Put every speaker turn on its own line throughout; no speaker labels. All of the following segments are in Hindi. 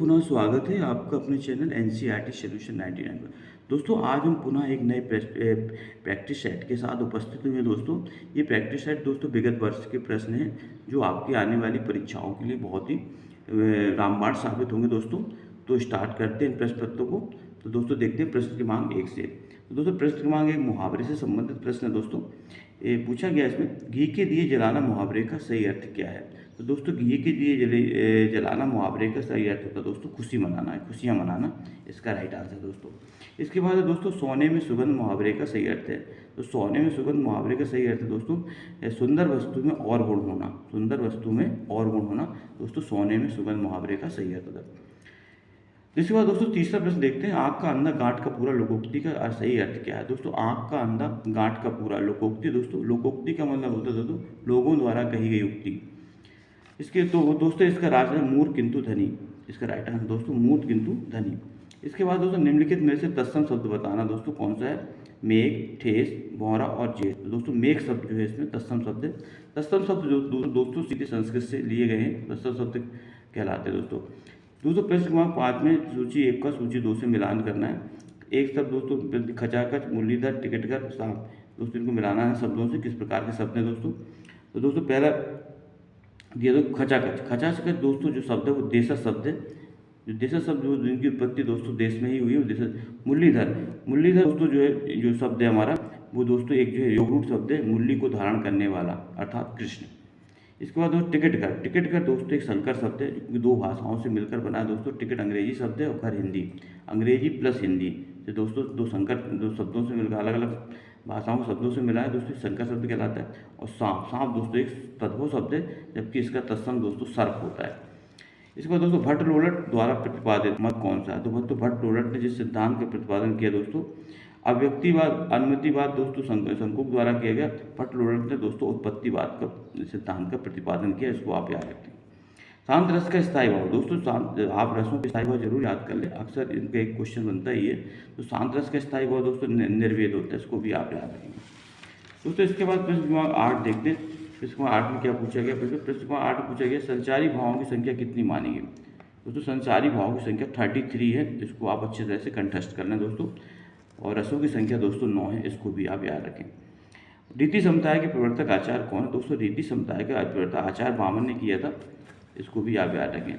पुनः स्वागत है आपका अपने चैनल एनसीईआरटी सॉल्यूशन 99 पर। दोस्तों आज हम पुनः एक नए प्रैक्टिस सेट के साथ उपस्थित हुए हैं। दोस्तों ये प्रैक्टिस सेट दोस्तों विगत वर्ष के प्रश्न हैं जो आपकी आने वाली परीक्षाओं के लिए बहुत ही रामबाण साबित होंगे। दोस्तों तो स्टार्ट करते हैं इन प्रश्न पत्रों को। तो दोस्तों देखते हैं प्रश्न क्रमांक 1 से। तो दोस्तों प्रश्न क्रमांक 1 मुहावरे से संबंधित प्रश्न है। दोस्तों पूछा गया इसमें घी के दिए जलाना मुहावरे का सही अर्थ क्या है। तो दोस्तों घी के दिए जलाना मुहावरे का सही अर्थ होता है दोस्तों खुशी मनाना है, खुशियाँ मनाना इसका राइट आंसर है दोस्तों। इसके बाद है दोस्तों सोने में सुगंध मुहावरे का सही अर्थ है। तो सोने में सुगंध मुहावरे का सही अर्थ है दोस्तों सुंदर वस्तु में और गुण होना, सुंदर वस्तु में और गुण होना दोस्तों सोने में सुगंध मुहावरे का सही अर्थ होता है। इसके बाद दोस्तों तीसरा प्रश्न देखते हैं आँख का अंधा गांठ का पूरा लोकोक्ति का सही अर्थ क्या है। दोस्तों आँख का अंधा गांठ का पूरा लोकोक्ति, दोस्तों लोकोक्ति का मतलब होता है दोस्तों लोगों द्वारा कही गई उक्ति। इसके तो दोस्तों इसका राज है मूर्ख किंतु धनी, इसका राइट आंसर दोस्तों मूर्ख किंतु धनी। इसके बाद दोस्तों निम्नलिखित में से तत्सम शब्द बताना दोस्तों कौन सा है। मेघ, ठेस, भौरा और जेठ। तो दोस्तों मेघ शब्द जो है इसमें तत्सम शब्द है। तत्सम शब्द जो दोस्तों सीधे संस्कृत से लिए गए हैं, तत्सम शब्द कहलाते हैं दोस्तों। दोस्तों प्रश्न क्रमांक 5 में सूची 1 का सूची 2 से मिलान करना है। एक शब्द दोस्तों खचाखच, मुरलीधर, टिकटकर, सांप। दोस्तों इनको मिलाना है शब्दों से, किस प्रकार के शब्द हैं दोस्तों। तो दोस्तों पहला दिया तो खचाखच। खचाखच दोस्तों जो शब्द है वो देशज शब्द है। जो देशज शब्द जो जिनकी उत्पत्ति दोस्तों देश में ही हुई है वो देशज। मुरलीधर, मुरलीधर दोस्तों जो है जो शब्द है हमारा वो दोस्तों एक जो है योगरूट शब्द है, मुरली को धारण करने वाला अर्थात कृष्ण। इसके बाद दोस्तों टिकटकर। टिकटकर दोस्तों एक संकर शब्द है जो दो भाषाओं से मिलकर बना है दोस्तों। टिकट अंग्रेजी शब्द है और घर हिंदी, अंग्रेजी प्लस हिंदी से दोस्तों दो शब्दों से मिलकर अलग अलग भाषाओं शब्दों से मिला है दोस्तों संकर शब्द कहलाता है। और सांप, सांप दोस्तों एक तद्भव शब्द है जबकि इसका तत्सम दोस्तों सर्प होता है। इसके बाद दोस्तों भट्ट लोलट द्वारा प्रतिपादित मत कौन सा है। तो दोस्तों भट्ट लोलट ने जिस सिद्धांत का प्रतिपादन किया दोस्तों अव्यक्तिवाद अनुमतिवाद दोस्तों शंकुक द्वारा किया गया। भट्ट लोलट ने दोस्तों उत्पत्तिवाद का सिद्धांत का प्रतिपादन किया, इसको आप याद रखें। शांत रस का स्थायी भाव दोस्तों शांत आप रसों के स्थायी भाव जरूर याद कर ले, अक्सर इनका एक क्वेश्चन बनता ही है। तो शांत रस का स्थायी भाव दोस्तों निर्वेद होता है, इसको भी आप याद रखेंगे दोस्तों। इसके बाद प्रश्न क्रमांक 8 देखते हैं। प्रश्न क्रमांक 8 में क्या पूछा गया। प्रश्न क्रमांक 8 में पूछा गया संचारी भावों की संख्या कितनी मानी गई। दोस्तों संचारी भावों की संख्या 33 है, इसको आप अच्छी तरह से कंठस्थ कर लें दोस्तों। और रसों की संख्या दोस्तों 9 है, इसको भी आप याद रखें। रीति समुदाय के प्रवर्तक आचार्य कौन है। दोस्तों रीति समुदाय का प्रवर्तक आचार्य वामन ने किया था, इसको भी आप याद रखें।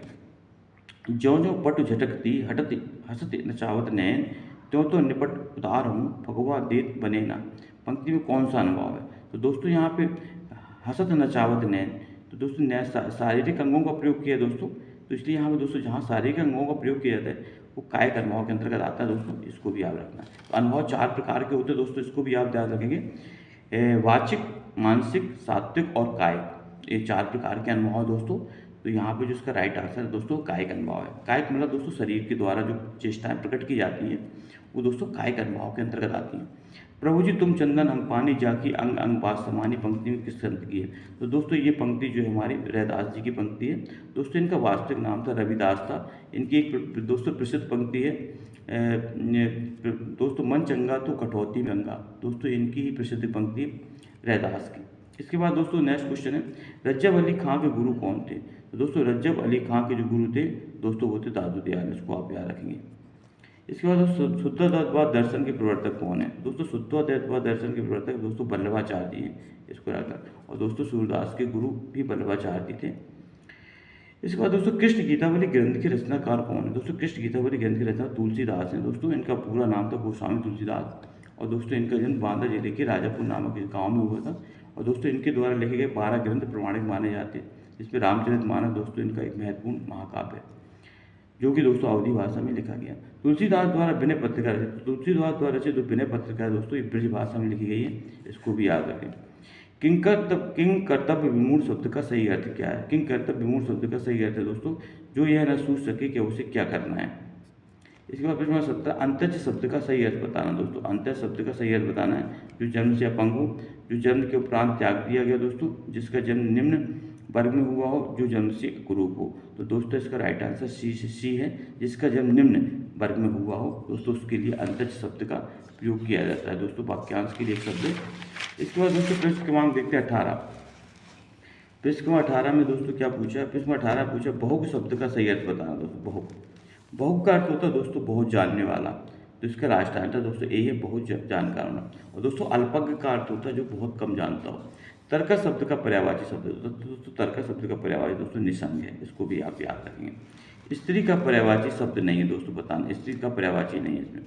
ज्यों ज्यों पट झटकती हटती हंसती नचावत नैन, त्यों तो निपट उतार हूँ भगवा देत बने ना। पंक्ति में कौन सा अनुभव है। तो दोस्तों यहाँ पे हंसत नचावत नैन, तो दोस्तों शारीरिक अंगों का प्रयोग किया दोस्तों। तो इसलिए यहाँ पे दोस्तों जहाँ शारीरिक अंगों का प्रयोग किया जाता है वो कायिक अनुभव के अंतर्गत आता है दोस्तों, इसको भी याद रखना है। तो अनुभव 4 प्रकार के होते हैं दोस्तों, इसको भी आप याद रखेंगे। वाचिक, मानसिक, सात्विक और कायिक, ये 4 प्रकार के अनुभव दोस्तों। तो यहाँ पे जो इसका राइट आंसर है दोस्तों कायिक अनुभव है। कायिक मतलब दोस्तों शरीर के द्वारा जो चेष्टाएं प्रकट की जाती हैं वो दोस्तों कायिक अनुभव के अंतर्गत आती हैं। प्रभु जी तुम चंदन हम पानी जाकी अंग अंग बात समानी पंक्ति में किस संत की है। तो दोस्तों ये पंक्ति जो है हमारी रैदास जी की पंक्ति है दोस्तों। इनका वास्तविक नाम था रविदास था। इनकी एक दोस्तों प्रसिद्ध पंक्ति है दोस्तों मन चंगा तो कटौती में गंगा। दोस्तों इनकी ही प्रसिद्ध पंक्ति रैदास की। इसके बाद दोस्तों नेक्स्ट क्वेश्चन है रज्जब अली खां के गुरु कौन थे। तो दोस्तों रज्जब अली खां के जो गुरु थे दोस्तों वो थे दादू दयाल, इसको आप याद रखेंगे। इसके बाद शुद्धोदयवाद दर्शन के प्रवर्तक कौन है। दोस्तों शुद्धोदयवाद दर्शन के प्रवर्तक दोस्तों वल्लभाचार्य जी हैं, इसको याद रखें। और दोस्तों सूरदास के गुरु भी वल्लभाचार्य जी थे। इसके बाद दोस्तों कृष्ण गीतावली ग्रंथ के रचनाकार कौन है। दोस्तों कृष्ण गीतावली ग्रंथ के रचना तुलसीदास हैं दोस्तों। इनका पूरा नाम था गोस्वामी तुलसीदास। और दोस्तों इनका जन्म बांदा जिले के राजापुर नामक इस गाँव में हुआ था। और दोस्तों इनके द्वारा लिखे गए 12 ग्रंथ प्रमाणिक माने जाते हैं, जिसमें रामचरितमानस दोस्तों इनका एक महत्वपूर्ण महाकाव्य है जो कि दोस्तों अवधी भाषा में लिखा गया। तुलसीदास द्वारा विनय पत्रिका रचित, तुलसीदास द्वारा रचित जो विनय पत्रिका है दोस्तों ये ब्रज भाषा में लिखी गई है, इसको भी याद रखें। किंग कर्तव्य विमूढ़ शब्द का सही अर्थ क्या है। किंग कर्तव्य विमूढ़ शब्द का सही अर्थ है दोस्तों जो यह न सोच सके कि उसे क्या करना है। इसके बाद प्रश्न 17 अंतच शब्द का सही अर्थ बताना दोस्तों। अंतच शब्द का सही अर्थ बताना है जो जन्म से अपंग हो, जो जन्म के उपरांत त्याग दिया गया दोस्तों, जिसका जन्म निम्न वर्ग में हुआ हो, जो जन्म से कुरूप हो। तो दोस्तों इसका राइट आंसर सी है, जिसका जन्म निम्न वर्ग में हुआ हो दोस्तों उसके लिए अंतच शब्द का प्रयोग किया जाता है दोस्तों, वाक्यांश के लिए एक शब्द है। इसके बाद दोस्तों प्रश्न क्रमांक देखते हैं 18। प्रश्न क्रमांक 18 में दोस्तों क्या पूछा। प्रश्न क्रमांक 18 पूछा बहुक शब्द का सही अर्थ बताना दोस्तों। बहुक बहु का अर्थ होता है दोस्तों बहुत जानने वाला, तो इसका राइट आंसर दोस्तों ए है, बहुत जानकार होना। और दोस्तों अल्पज्ञ का अर्थ होता है जो बहुत कम जानता हो। तर्क शब्द का पर्यायवाची शब्द दोस्तों तर्क शब्द का पर्यायवाची दोस्तों निसंग है, इसको भी आप याद रखेंगे। स्त्री का पर्यायवाची शब्द नहीं है दोस्तों, बताना स्त्री का पर्यायवाची नहीं है इसमें।